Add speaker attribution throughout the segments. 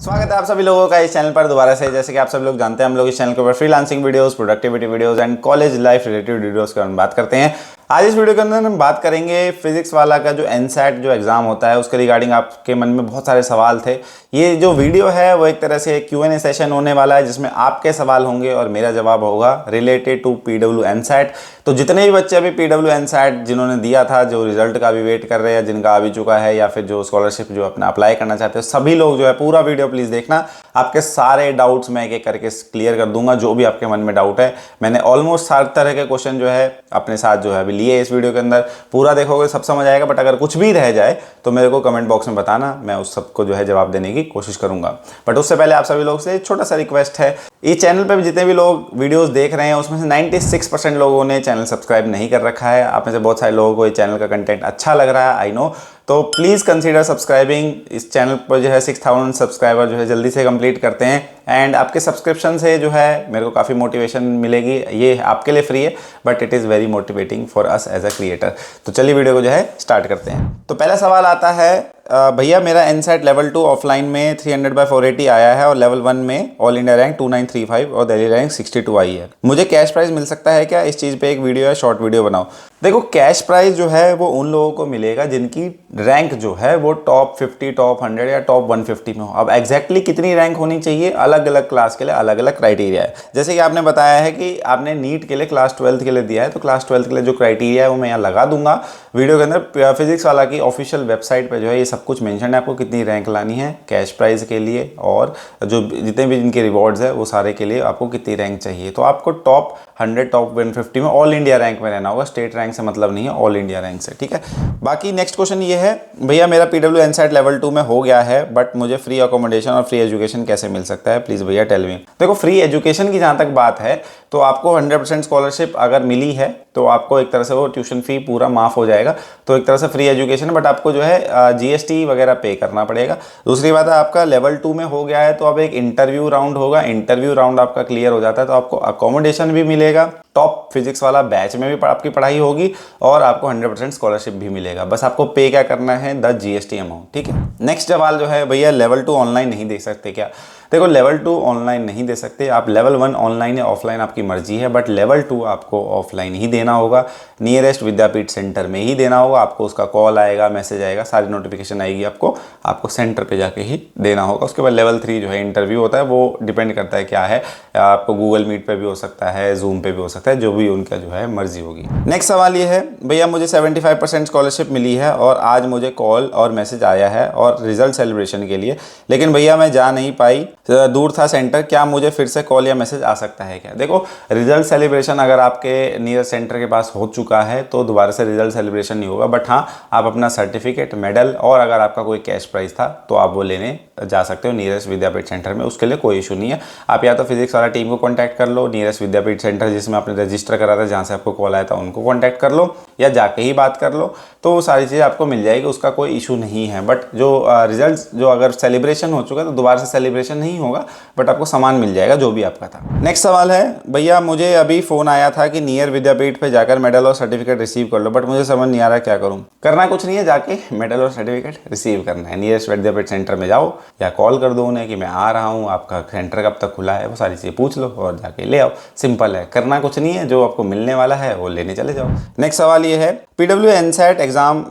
Speaker 1: स्वागत है आप सभी लोगों का इस चैनल पर दोबारा से। जैसे कि आप सभी लोग जानते हैं, हम लोग इस चैनल के ऊपर freelancing videos, productivity videos and college life related videos के बारे में बात करते हैं। आज इस वीडियो के अंदर हम बात करेंगे फिजिक्स वाला का जो एनसेट जो एग्जाम होता है उसके रिगार्डिंग आपके मन में बहुत सारे सवाल थे। ये जो वीडियो है वो एक तरह से Q&A सेशन होने वाला है जिसमें आपके सवाल होंगे और मेरा जवाब होगा रिलेटेड टू PW एनसेट। तो जितने भी बच्चे अभी PW एनसेट जिन्होंने दिया था, जो रिजल्ट का भी वेट कर रहे हैं, जिनका आ भी चुका है, या फिर जो स्कॉलरशिप जो अपना अप्लाई करना चाहते हो, सभी लोग जो है पूरा वीडियो प्लीज देखना। आपके सारे डाउट्स मैं एक एक करके क्लियर कर दूंगा। जो भी आपके मन में डाउट है, मैंने ऑलमोस्ट सारे तरह के क्वेश्चन जो है अपने साथ जो है अभी लिए इस वीडियो के अंदर। पूरा देखोगे सब समझ आएगा, बट अगर कुछ भी रह जाए तो मेरे को कमेंट बॉक्स में बताना, मैं उस सबको जो है जवाब देने की कोशिश करूंगा। बट उससे पहले आप सभी लोग से एक छोटा सा रिक्वेस्ट है, इस चैनल पे भी जितने भी लोग वीडियोस देख रहे हैं उसमें से 96% लोगों ने चैनल सब्सक्राइब नहीं कर रखा है। आप में से बहुत सारे लोगों को ये चैनल का कंटेंट अच्छा लग रहा है, आई नो, तो प्लीज़ कंसीडर सब्सक्राइबिंग। इस चैनल पर जो है 6000 सब्सक्राइबर जो है जल्दी से कंप्लीट करते हैं, एंड आपके सब्सक्रिप्शन से जो है मेरे को काफ़ी मोटिवेशन मिलेगी। ये आपके लिए फ्री है, but it is very motivating for us as a creator. तो चलिए वीडियो को जो है स्टार्ट करते हैं। तो पहला सवाल आता है, भैया मेरा एनसेट लेवल 2 ऑफलाइन में 300/480 आया है और लेवल 1 में ऑल इंडिया रैंक 2935 और दिल्ली रैंक 62 आई है। मुझे कैश प्राइस मिल सकता है क्या? इस चीज़ पे एक वीडियो है, शॉर्ट वीडियो बनाओ। देखो, कैश प्राइस जो है वो उन लोगों को मिलेगा जिनकी रैंक जो है वो टॉप 50, टॉप 100 या टॉप 150 में हो। अब एग्जैक्टली कितनी रैंक होनी चाहिए, अलग अलग क्लास के लिए अलग अलग क्राइटेरिया है। जैसे कि आपने बताया है कि आपने नीट के लिए क्लास 12th के लिए दिया है, तो क्लास 12th के लिए जो क्राइटेरिया है वो मैं यहाँ लगा दूंगा वीडियो के अंदर। फिजिक्स वाला की ऑफिशियल वेबसाइट पर जो है ये सब कुछ मेंशन है, आपको कितनी रैंक लानी है कैश प्राइज के लिए, और जो जितने भी इनके रिवॉर्ड्स है वो सारे के लिए आपको कितनी रैंक चाहिए। तो आपको टॉप 100, टॉप 150 में ऑल इंडिया रैंक में रहना होगा। स्टेट रैंक से मतलब नहीं है, ऑल इंडिया रैंक से, ठीक है। बाकी नेक्स्ट क्वेश्चन ये है, भैया मेरा PW एनसेट लेवल 2 में हो गया है, बट मुझे फ्री अकोमोडेशन और फ्री एजुकेशन कैसे मिल सकता है? प्लीज़ भैया टेल मी। देखो, फ्री एजुकेशन की जहाँ तक बात है तो आपको 100% स्कॉलरशिप अगर मिली है तो आपको एक तरह से वो ट्यूशन फी पूरा माफ़ हो जाएगा, तो एक तरह से फ्री एजुकेशन। बट आपको जो है GST वगैरह पे करना पड़ेगा। दूसरी बात है, आपका लेवल 2 में हो गया है तो अब एक इंटरव्यू राउंड होगा। इंटरव्यू राउंड आपका क्लियर हो जाता है तो आपको अकोमोडेशन भी मिलेगा, टॉप फिजिक्स वाला बैच में भी आपकी पढ़ाई होगी, और आपको 100% स्कॉलरशिप भी मिलेगा। बस आपको पे क्या करना है, 10 GST अमाउंट, ठीक है। नेक्स्ट सवाल जो है, भैया लेवल 2 ऑनलाइन नहीं दे सकते क्या? देखो, लेवल 2 ऑनलाइन नहीं दे सकते आप। लेवल 1 ऑनलाइन या ऑफलाइन आपकी मर्जी है, बट लेवल 2 आपको ऑफलाइन ही देना होगा। नियरेस्ट विद्यापीठ सेंटर में ही देना होगा। आपको उसका कॉल आएगा, मैसेज आएगा, सारी नोटिफिकेशन आएगी, आपको सेंटर पे जाके ही देना होगा। उसके बाद लेवल 3 जो है इंटरव्यू होता है, वो डिपेंड करता है क्या है, आपको गूगल मीट पे भी हो सकता है, जूम पे भी हो सकता है, जो भी उनका जो है मर्जी होगी। नेक्स्ट सवाल ये है, भैया मुझे 75% स्कॉलरशिप मिली है और आज मुझे कॉल और मैसेज आया है और रिजल्ट सेलिब्रेशन के लिए, लेकिन भैया मैं जा नहीं पाई, दूर था सेंटर, क्या मुझे फिर से कॉल या मैसेज आ सकता है क्या? देखो, रिजल्ट सेलिब्रेशन अगर आपके नियर सेंटर के पास हो चुका है तो दोबारा से रिजल्ट सेलिब्रेशन नहीं होगा, बट हाँ, आप अपना सर्टिफिकेट, मेडल, और अगर आपका कोई कैश प्राइज था तो आप वो लेने जा सकते हो नियरेस्ट विद्यापीठ सेंटर में। उसके लिए कोई इशू नहीं है। आप या तो फिजिक्स वाला टीम को कॉन्टैक्ट कर लो, नियरेस्ट विद्यापीठ सेंटर जिसमें आपने रजिस्टर करा था, जहाँ से आपको कॉल आया था, उनको कॉन्टैक्ट कर लो, या जाके ही बात कर लो, तो वो सारी चीज़ें आपको मिल जाएगी, उसका कोई इशू नहीं है। बट जो रिजल्ट जो अगर सेलिब्रेशन हो चुका है तो दोबारा से सेलिब्रेशन नहीं होगा, बट आपको सामान मिल जाएगा जो भी आपका था। नेक्स्ट सवाल है, भैया मुझे अभी फ़ोन आया था कि नियर विद्यापीठ पे जाकर मेडल और सर्टिफिकेट रिसीव कर लो, बट मुझे समझ नहीं आ रहा क्या करूँ। करना कुछ नहीं है, जाके मेडल और सर्टिफिकेट रिसीव करना है। नियरेस्ट विद्यापीठ सेंटर में जाओ या कॉल कर दो उन्हें कि मैं आ रहा हूँ, आपका सेंटर कब तक खुला है, वो सारी चीज़ें पूछ लो और जाके ले आओ। सिंपल है, करना कुछ नहीं है, जो आपको मिलने वाला है वो लेने चले जाओ। नेक्स्ट सवाल ये है, PW एनसेट एग्जाम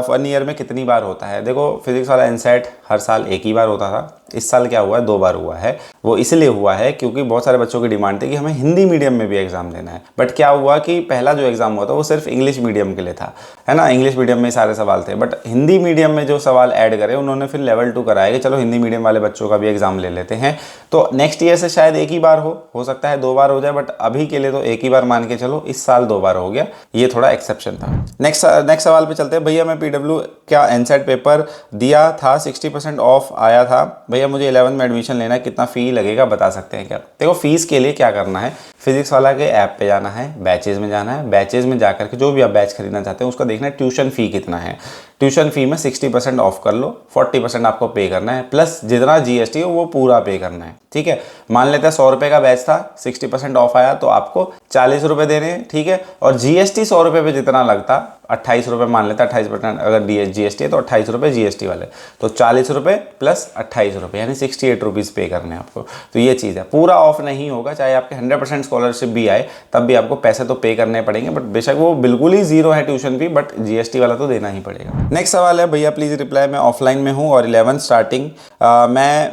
Speaker 1: 1 ईयर में कितनी बार होता है? देखो, फिजिक्स वाला एनसेट हर साल एक ही बार होता था। इस साल क्या हुआ है, 2 बार हुआ है। वो इसलिए हुआ है क्योंकि बहुत सारे बच्चों की डिमांड थी कि हमें हिंदी मीडियम में भी एग्जाम देना है। बट क्या हुआ कि पहला जो एग्जाम हुआ था वो सिर्फ इंग्लिश मीडियम के लिए था, है ना, इंग्लिश मीडियम में सारे सवाल थे। बट हिंदी मीडियम में जो सवाल ऐड करे उन्होंने फिर लेवल 2 कराया कि चलो हिंदी मीडियम वाले बच्चों का भी एग्जाम ले लेते हैं। तो नेक्स्ट ईयर से शायद एक ही बार हो सकता है 2 बार हो जाए, बट अभी के लिए तो एक ही बार मान के चलो। इस साल 2 बार हो गया, ये थोड़ा एक्सेप्शन था। नेक्स्ट सवाल पे चलते हैं, भैया मैं PW क्या एनसेट पेपर दिया था, 60% ऑफ आया था, भैया मुझे 11th में एडमिशन लेना है, कितना फ़ी लगेगा बता सकते हैं क्या? देखो, फीस के लिए क्या करना है, फिजिक्स वाला के ऐप पे जाना है, बैचेज में जाना है, बैचेज में जाकर के जो भी आप बैच खरीदना चाहते हैं उसका देखना है ट्यूशन फ़ी कितना है। ट्यूशन फी में 60% ऑफ कर लो, 40% आपको पे करना है, प्लस जितना जीएसटी हो वो पूरा पे करना है, ठीक है। मान लेते हैं 100 रुपये का बैच था, 60% ऑफ आया तो आपको 40 रुपये देने हैं, ठीक है। और जीएसटी 100 रुपये पे जितना लगता, 28 रुपये मान लेते हैं, 28% अगर जीएसटी है तो 28 रुपये जीएसटी वाले, तो 40 रुपये प्लस 28 रुपये यानी 68 रुपीज़ पे करने हैं आपको। तो ये चीज़ है, पूरा ऑफ नहीं होगा, चाहे आपके 100% स्कॉलरशिप भी आए तब भी आपको पैसे तो पे करने पड़ेंगे, बट बेशक वो बिल्कुल ही जीरो है ट्यूशन फी, बट जीएसटी वाला तो देना ही पड़ेगा। नेक्स्ट सवाल है, भैया प्लीज़ रिप्लाई, मैं ऑफलाइन में हूँ और 11th स्टार्टिंग,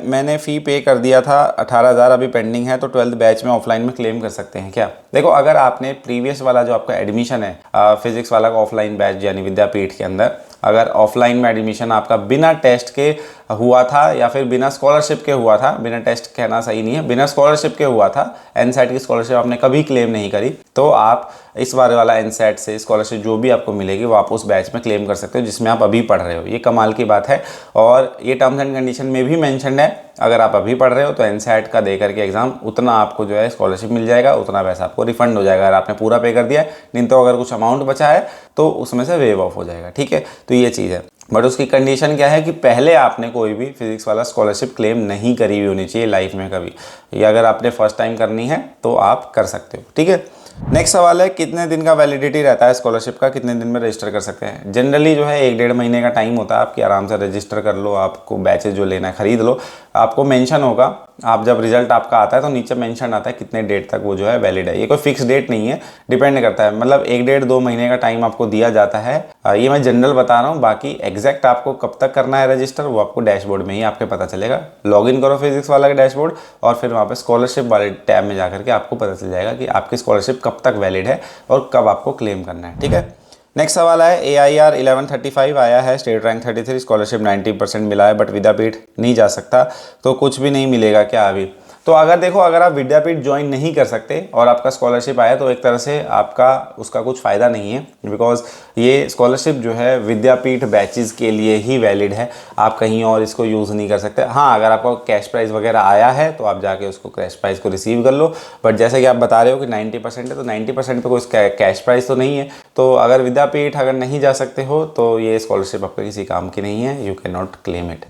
Speaker 1: मैंने फ़ी पे कर दिया था 18,000, अभी पेंडिंग है, तो 12th बैच में ऑफलाइन में क्लेम कर सकते हैं क्या? देखो, अगर आपने प्रीवियस वाला जो आपका एडमिशन है फिजिक्स वाला का ऑफलाइन बैच यानी विद्यापीठ के अंदर, अगर ऑफलाइन में एडमिशन आपका बिना टेस्ट के हुआ था या फिर बिना स्कॉलरशिप के हुआ था, बिना टेस्ट कहना सही नहीं है, बिना स्कॉलरशिप के हुआ था, एनसेट की स्कॉलरशिप आपने कभी क्लेम नहीं करी, तो आप इस बार वाला एनसेट से स्कॉलरशिप जो भी आपको मिलेगी वो आप उस बैच में क्लेम कर सकते हो जिसमें आप अभी पढ़ रहे हो। ये कमाल की बात है, और ये टर्म्स एंड कंडीशन में भी मेंशन है, अगर आप अभी पढ़ रहे हो तो एनसेट का दे करके एग्जाम उतना आपको जो है स्कॉलरशिप मिल जाएगा, उतना पैसा आपको रिफंड हो जाएगा अगर आपने पूरा पे कर दिया है, नहीं तो अगर कुछ अमाउंट बचा है तो उसमें से वेव ऑफ हो जाएगा, ठीक है। तो ये चीज़ है, बट उसकी कंडीशन क्या है कि पहले आपने कोई भी फिजिक्स वाला स्कॉलरशिप क्लेम नहीं करी हुई होनी चाहिए लाइफ में कभी, या अगर आपने फर्स्ट टाइम करनी है तो आप कर सकते हो, ठीक है। नेक्स्ट सवाल है, कितने दिन का वैलिडिटी रहता है स्कॉलरशिप का, कितने दिन में रजिस्टर कर सकते हैं? जनरली जो है 1-1.5 महीने का टाइम होता है, आपकी आराम से रजिस्टर कर लो, आपको बैचेज जो लेना है खरीद लो, आपको मेंशन होगा, आप जब रिजल्ट आपका आता है तो नीचे मेंशन आता है कितने डेट तक वो जो है वैलिड है। ये कोई फिक्स डेट नहीं है, डिपेंड करता है, मतलब 1-1.5-2 महीने का टाइम आपको दिया जाता है। ये मैं जनरल बता रहा हूँ, बाकी एग्जैक्ट आपको कब तक करना है रजिस्टर वो आपको डैशबोर्ड में ही आपके पता चलेगा। लॉगिन करो फिजिक्स वाला का डैशबोर्ड और फिर वहाँ पे स्कॉलरशिप वाले टैब में जाकर के आपको पता चल जाएगा कि आपकी स्कॉलरशिप कब तक वैलिड है और कब आपको क्लेम करना है, ठीक है। नेक्स्ट सवाल है, AIR 1135 आया है, स्टेट रैंक 33, स्कॉलरशिप 90% मिला है, बट विद्यापीठ नहीं जा सकता, तो कुछ भी नहीं मिलेगा क्या अभी? तो अगर देखो, अगर आप विद्यापीठ ज्वाइन नहीं कर सकते और आपका स्कॉलरशिप आया तो एक तरह से आपका उसका कुछ फ़ायदा नहीं है, बिकॉज ये स्कॉलरशिप जो है विद्यापीठ बैचेस के लिए ही वैलिड है, आप कहीं और इसको यूज़ नहीं कर सकते। हाँ, अगर आपको कैश प्राइज़ वगैरह आया है तो आप जाके उसको कैश प्राइज़ को रिसीव कर लो, बट जैसे कि आप बता रहे हो कि 90% है, तो 90% पे कोई कैश प्राइज़ तो नहीं है, तो अगर विद्यापीठ अगर नहीं जा सकते हो तो ये स्कॉलरशिप आपके किसी काम की नहीं है, you can not claim it.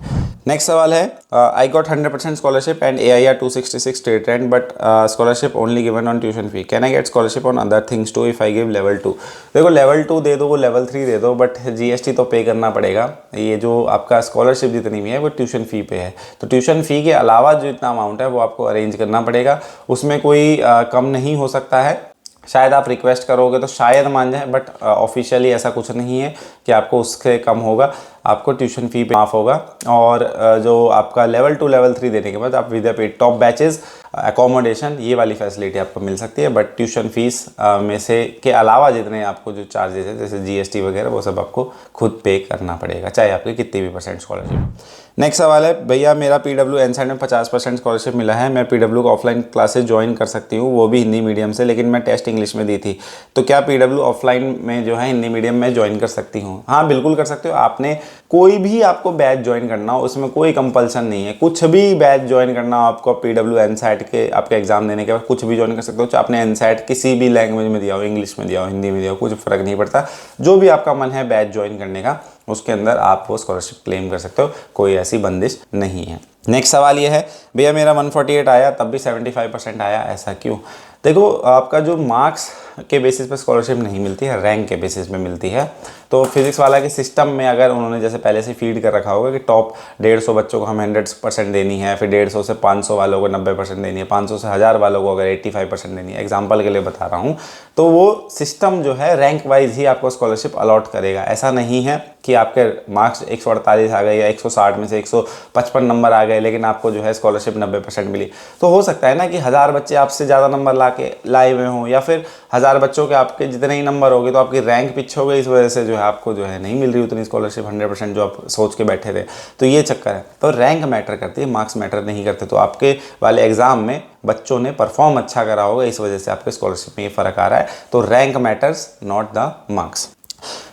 Speaker 1: Next सवाल है, I got 100% scholarship and AIR 266 state rank, but scholarship only given on tuition fee, can I get scholarship on other things too if I give level 2? देखो, level 2 दे दो, वो level 3 दे दो, but GST तो पे करना पड़ेगा। ये जो आपका स्कॉलरशिप जितनी भी है वो ट्यूशन फ़ी पे है, तो ट्यूशन फ़ी के अलावा जो इतना अमाउंट है वो आपको अरेंज करना पड़ेगा, उसमें कोई कम नहीं हो सकता है। शायद आप रिक्वेस्ट करोगे तो शायद मान जाए, बट ऑफिशियली ऐसा कुछ नहीं है कि आपको उससे कम होगा, आपको ट्यूशन फ़ी पे माफ़ होगा। और जो आपका लेवल 2 लेवल 3 देने के बाद आप विद्यापीठ टॉप बैचेस एकोमोडेशन ये वाली फैसिलिटी आपको मिल सकती है, बट ट्यूशन फीस में से के अलावा जितने आपको जो चार्जेस है जैसे जीएसटी वगैरह वो सब आपको खुद पे करना पड़ेगा, चाहे आपकी कितनी भी % स्कॉलरशिप। नेक्स्ट सवाल है, भैया मेरा PW एनसेट में 50% स्कॉलरशिप मिला है, मैं PW को ऑफलाइन क्लासेस ज्वाइन कर सकती हूँ, वो भी हिंदी मीडियम से, लेकिन मैं टेस्ट इंग्लिश में दी थी, तो क्या PW ऑफलाइन में जो है हिंदी मीडियम में ज्वाइन कर सकती हूँ? हाँ, बिल्कुल कर सकते हो। आपने कोई भी आपको बैच ज्वाइन करना हो उसमें कोई कंपल्सन नहीं है, कुछ भी बैच ज्वाइन करना हो आपको PW एनसेट के आपके एग्जाम देने के बाद कुछ भी ज्वाइन कर सकते हो, चाहे आपने एनसेट किसी भी लैंग्वेज में दिया हो, इंग्लिश में दिया हो, हिंदी में दिया हो, कुछ फ़र्क नहीं पड़ता, जो भी आपका मन है बैच ज्वाइन करने का उसके अंदर आप वो स्कॉलरशिप क्लेम कर सकते हो, कोई ऐसी बंदिश नहीं है। नेक्स्ट सवाल ये है, भैया मेरा 148 आया तब भी 75% आया, ऐसा क्यों? देखो, आपका जो मार्क्स के बेसिस पे स्कॉलरशिप नहीं मिलती है, रैंक के बेसिस पे मिलती है। तो फिजिक्स वाला के सिस्टम में अगर उन्होंने जैसे पहले से फीड कर रखा होगा कि टॉप 150 बच्चों को हम 100% देनी है, फिर 150 से 500 वालों को 90% देनी है, 500 से 1000 वालों को अगर 85% देनी है, एग्जाम्पल के लिए बता रहा हूँ, तो वो सिस्टम जो है रैंक वाइज ही आपको स्कॉलरशिप अलॉट करेगा। ऐसा नहीं है कि आपके मार्क्स 148 आ गए या 160 में से 155 नंबर आ गए लेकिन आपको जो है स्कॉलरशिप 90% मिली। तो हो सकता है ना कि 1000 बच्चे आपसे ज़्यादा नंबर लाए हुए हों, या फिर 1000 बच्चों के आपके जितने ही नंबर हो गए तो आपकी रैंक पीछे हो गई, इस वजह से जो है आपको जो है नहीं मिल रही उतनी स्कॉलरशिप 100% जो आप सोच के बैठे थे। तो ये चक्कर है। तो रैंक मैटर करती है, मार्क्स मैटर नहीं करते। तो आपके वाले एग्जाम में बच्चों ने परफॉर्म अच्छा करा होगा, इस वजह से आपके स्कॉलरशिप में ये फ़र्क आ रहा है। तो rank matters, not the marks.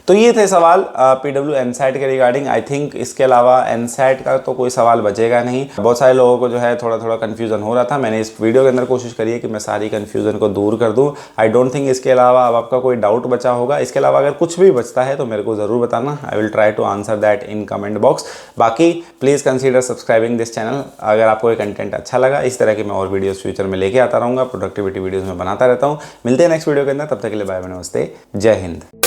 Speaker 1: तो तो ये थे सवाल PW एनसेट के रिगार्डिंग। आई थिंक इसके अलावा एनसेट का तो कोई सवाल बचेगा नहीं। बहुत सारे लोगों को जो है थोड़ा थोड़ा कन्फ्यूजन हो रहा था। मैंने इस वीडियो के अंदर कोशिश करी है कि मैं सारी कन्फ्यूजन को दूर कर दूं। आई डोंट थिंक इसके अलावा अब आपका कोई डाउट बचा होगा। इसके अलावा अगर कुछ भी बचता है तो मेरे को ज़रूर बताना। I will try to answer that in comment box. बाकी please consider subscribing this channel अगर आपको ये कंटेंट अच्छा लगा। इस तरह के मैं और वीडियोस फ्यूचर में लेके आता रहूँगा, प्रोडक्टिविटी वीडियोज़ में बनाता रहता हूँ। मिलते हैं नेक्स्ट वीडियो के अंदर, तब तक के लिए बाय बाय, नमस्ते, जय हिंद।